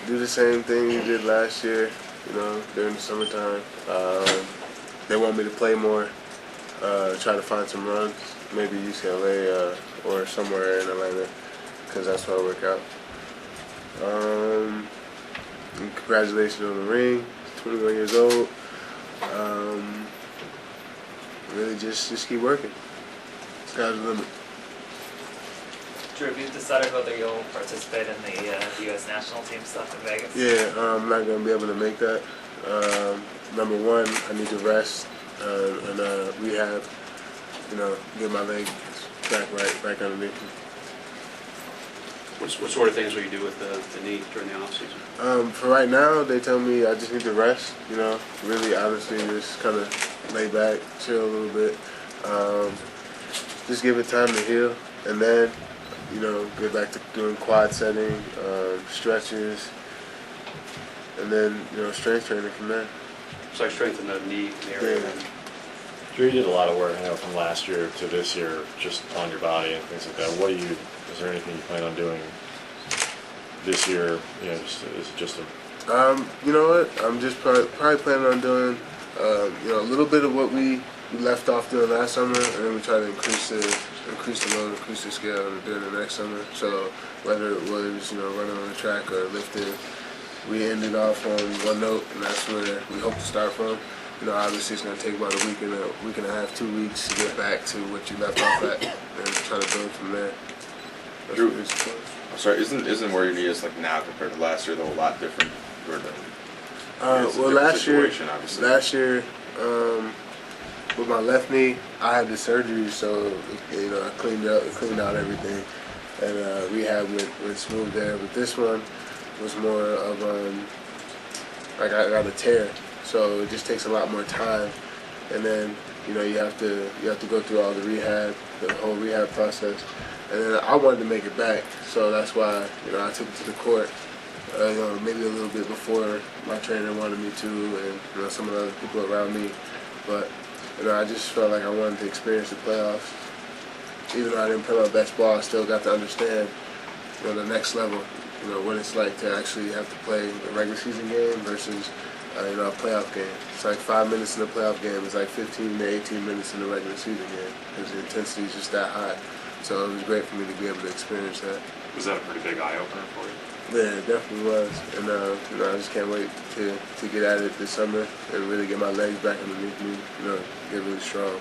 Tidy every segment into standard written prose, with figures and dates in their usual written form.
do the same thing we did last year, during the summertime. They want me to play more, try to find some runs, maybe UCLA or somewhere in Atlanta, because that's where I work out. And congratulations on the ring, 21 years old. Really just keep working. Sky's the limit. Drew, have you decided whether you'll participate in the U.S. national team stuff in Vegas? Yeah, I'm not going to be able to make that. Number one, I need to rest and rehab, get my legs back underneath me. What sort of things will you do with the knee during the off season? For right now, they tell me I just need to rest, really honestly just kind of lay back, chill a little bit, just give it time to heal, and then, get back to doing quad setting, stretches, and then, strength training from there. So like strengthen the knee area. Yeah. Drew, you did a lot of work, from last year to this year, just on your body and things like that. Is there anything you plan on doing this year? Is it just a... You know what? I'm just probably planning on doing, a little bit of what we left off doing last summer, and then we try to increase the load, increase the scale during the next summer. So whether it was, running on the track or lifting, we ended off on one note, and that's where we hope to start from. Obviously it's going to take about a week and a half, 2 weeks to get back to what you left off at, and try to build from there. Drew, I'm sorry, isn't where your knee is like now compared to last year though a lot different? Well, last year, with my left knee, I had the surgery, so I cleaned out everything, and rehab went smooth there. But this one was more of like I got a tear, so it just takes a lot more time, and then you have to go through all the rehab, the whole rehab process. And then I wanted to make it back, so that's why I took it to the court. Maybe a little bit before my trainer wanted me to, and some of the other people around me. But I just felt like I wanted to experience the playoffs. Even though I didn't play my best ball, I still got to understand the next level. What it's like to actually have to play a regular season game versus a playoff game. It's like 5 minutes in a playoff game. It's like 15 to 18 minutes in a regular season game because the intensity is just that high. So it was great for me to be able to experience that. Was that a pretty big eye-opener for you? Yeah, it definitely was. And I just can't wait to get at it this summer and really get my legs back underneath me, get really strong,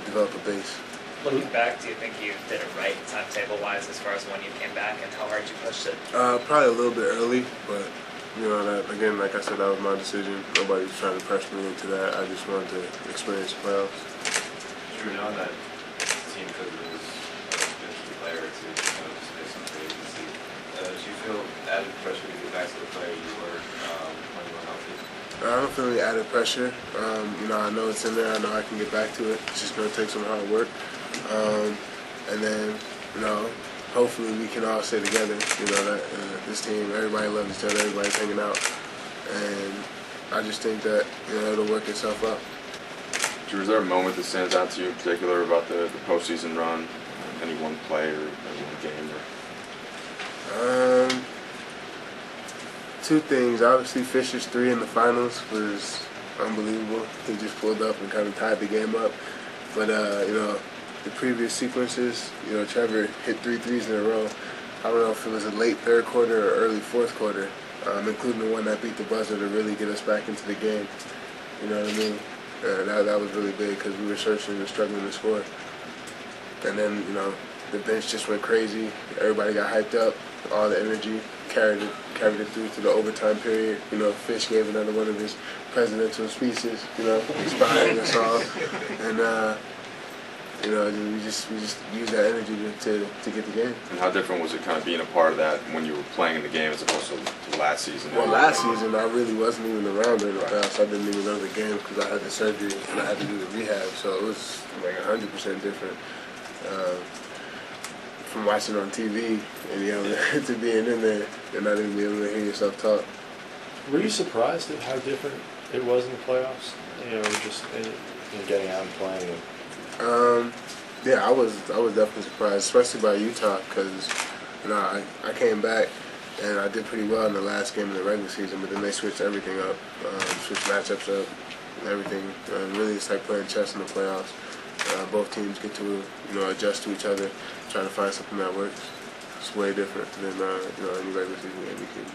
develop a base. Looking back, do you think you did it right timetable-wise as far as when you came back and how hard you pushed it? Probably a little bit early, but that, again, like I said, that was my decision. Nobody's trying to press me into that. I just wanted to experience the playoffs. Drew, now that team could lose a player or two, just based on free agency, do you feel added pressure to get back to the player you were when you were healthy? I don't feel any added pressure. I know it's in there. I know I can get back to it. It's just going to take some hard work. And then, hopefully we can all stay together. That this team, everybody loves each other. Everybody's hanging out. And I just think that, it'll work itself out. Drew, is there a moment that stands out to you in particular about the postseason run? Any one play or any one game? Two things. Obviously, Fisher's 3 in the finals was unbelievable. He just pulled up and kind of tied the game up. But, the previous sequences, Trevor hit 3 threes in a row. I don't know if it was a late third quarter or early fourth quarter, including the one that beat the buzzer to really get us back into the game. You know what I mean? That was really big because we were searching and struggling to score. And then, the bench just went crazy. Everybody got hyped up. All the energy carried it through to the overtime period. Fish gave another one of his presidential speeches, inspiring us all. And, we just used that energy to get the game. And how different was it kind of being a part of that when you were playing in the game as opposed to last season? Well, last season I really wasn't even around during the playoffs. I didn't even know the game because I had the surgery and I had to do the rehab. So it was like 100% different from watching on TV and to being in there and not even being able to hear yourself talk. Were you surprised at how different it was in the playoffs? Just in getting out and playing. Yeah, I was definitely surprised, especially by Utah, because I came back and I did pretty well in the last game of the regular season. But then they switched everything up, switched matchups up, and everything. Really, it's like playing chess in the playoffs. Both teams get to adjust to each other, try to find something that works. It's way different than any regular season game you can